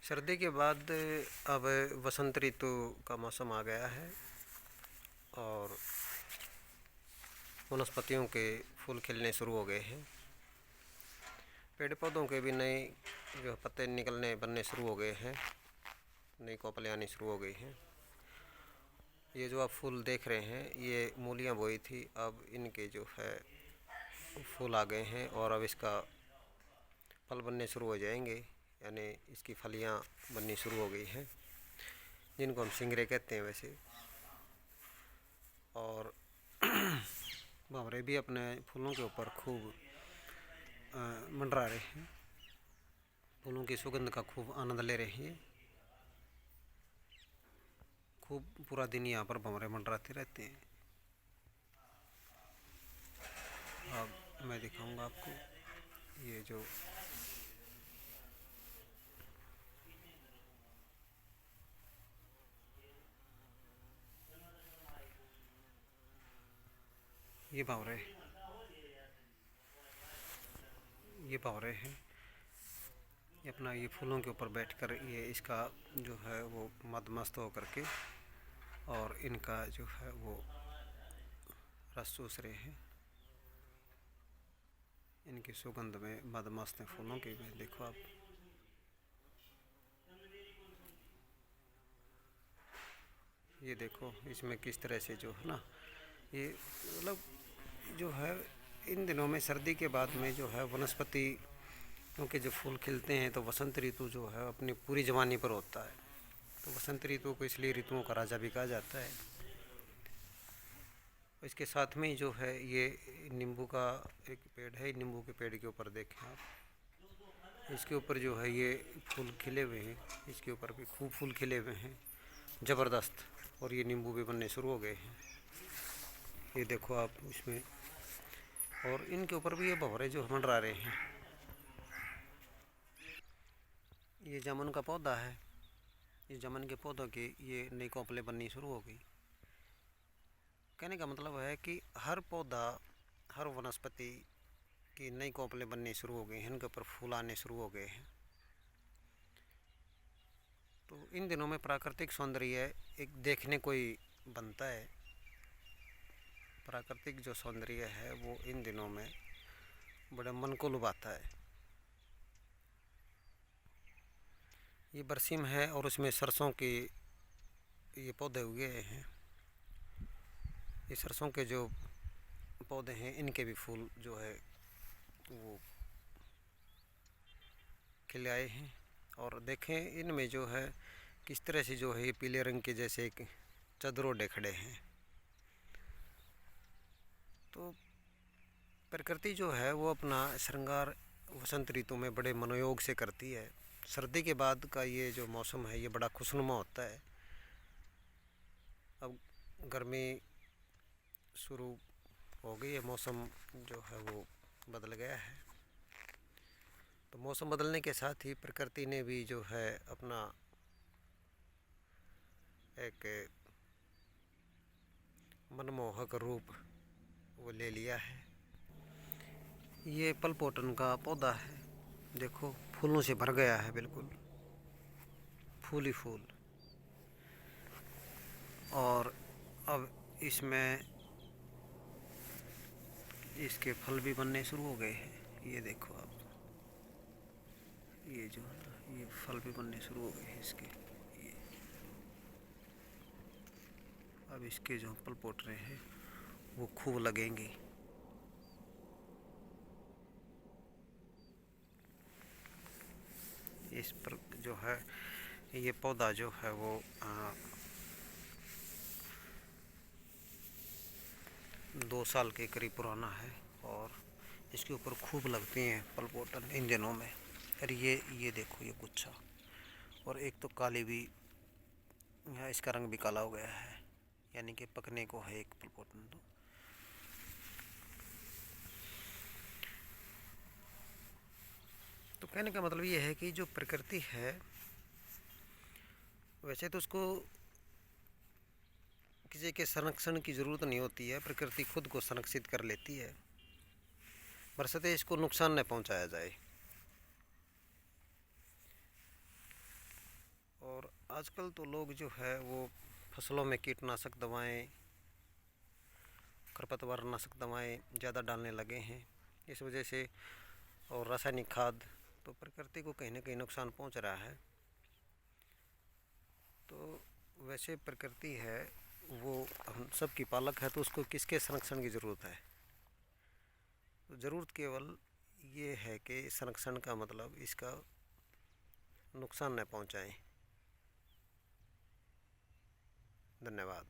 सर्दी के बाद अब वसंत ऋतु का मौसम आ गया है और वनस्पतियों के फूल खिलने शुरू हो गए हैं। पेड़ पौधों के भी नए जो पत्ते बनने शुरू हो गए हैं, नई कोपलें आनी शुरू हो गई हैं। ये जो आप फूल देख रहे हैं ये मूलियाँ बोई थी, अब इनके जो है फूल आ गए हैं और अब इसका फल बनने शुरू हो जाएंगे, यानी इसकी फलियाँ बननी शुरू हो गई हैं, जिनको हम सिंगरे कहते हैं वैसे। और भंवरे भी अपने फूलों के ऊपर खूब मंडरा रहे हैं, फूलों की सुगंध का खूब आनंद ले रहे हैं। खूब पूरा दिन यहाँ पर भंवरे मंडराते रहते हैं। अब मैं दिखाऊंगा आपको ये जो ये भंवरे हैं, ये अपना ये फूलों के ऊपर बैठकर ये इसका जो है वो मदमस्त हो करके और इनका जो है वो रस चूस रहे हैं। इनकी सुगंध में मदमस्त हैं फूलों की भी। देखो आप, ये देखो इसमें किस तरह से जो है ना, ये मतलब जो है इन दिनों में सर्दी के बाद में जो है वनस्पति क्योंकि जब फूल खिलते हैं तो वसंत ऋतु जो है अपनी पूरी जवानी पर होता है। तो वसंत ऋतु को इसलिए ऋतुओं का राजा भी कहा जाता है। इसके साथ में जो है ये नींबू का एक पेड़ है, नींबू के पेड़ के ऊपर देखें आप, इसके ऊपर जो है ये फूल खिले हुए हैं, इसके ऊपर भी खूब फूल खिले हुए हैं ज़बरदस्त, और ये नींबू भी बनने शुरू हो गए हैं। ये देखो आप इसमें, और इनके ऊपर भी ये भंवरे जो मंडरा रहे हैं। ये जामुन का पौधा है, इस जामुन के पौधों की ये नई कोपलें बननी शुरू हो गई। कहने का मतलब है कि हर पौधा, हर वनस्पति की नई कोपलें बननी शुरू हो गई हैं, इनके ऊपर फूल आने शुरू हो गए हैं। तो इन दिनों में प्राकृतिक सौंदर्य एक देखने को ही बनता है। प्राकृतिक जो सौंदर्य है वो इन दिनों में बड़े मन को लुभाता है। ये बरसीम है और उसमें सरसों के ये पौधे उगे हैं। ये सरसों के जो पौधे हैं इनके भी फूल जो है वो खिले आए हैं। और देखें इनमें जो है किस तरह से जो है ये पीले रंग के जैसे एक चदरोडे खड़े हैं। तो प्रकृति जो है वो अपना श्रृंगार वसंत ऋतु में बड़े मनोयोग से करती है। सर्दी के बाद का ये जो मौसम है ये बड़ा खुशनुमा होता है। अब गर्मी शुरू हो गई है, मौसम जो है वो बदल गया है। तो मौसम बदलने के साथ ही प्रकृति ने भी जो है अपना एक मनमोहक रूप वो ले लिया है। ये पलपोटन का पौधा है, देखो फूलों से भर गया है, बिल्कुल फूल ही फूल। और अब इसमें इसके फल भी बनने शुरू हो गए हैं। ये देखो आप, ये जो है ना ये फल भी बनने शुरू हो गए हैं इसके। ये अब इसके जो पलपोटरे हैं वो खूब लगेंगे। इस पर जो है ये पौधा जो है वो 2 साल के करीब पुराना है और इसके ऊपर खूब लगते हैं पलपोटन इन दिनों में। और ये देखो ये गुच्छा, और एक तो काली भी, यहाँ इसका रंग भी काला हो गया है, यानी कि पकने को है एक पलपोटन। तो कहने का मतलब ये है कि जो प्रकृति है वैसे तो उसको किसी के संरक्षण की ज़रूरत नहीं होती है, प्रकृति खुद को संरक्षित कर लेती है, बशर्ते इसको नुकसान न पहुंचाया जाए। आजकल तो लोग जो है वो फसलों में कीटनाशक दवाएं, खरपतवारनाशक दवाएं ज़्यादा डालने लगे हैं। इस वजह से और रासायनिक खाद तो प्रकृति को कहीं ना कहीं नुकसान पहुंच रहा है। तो वैसे प्रकृति है वो हम सब की पालक है, तो उसको किसके संरक्षण की ज़रूरत है? तो ज़रूरत केवल ये है कि संरक्षण का मतलब इसका नुकसान न पहुंचाएं। धन्यवाद।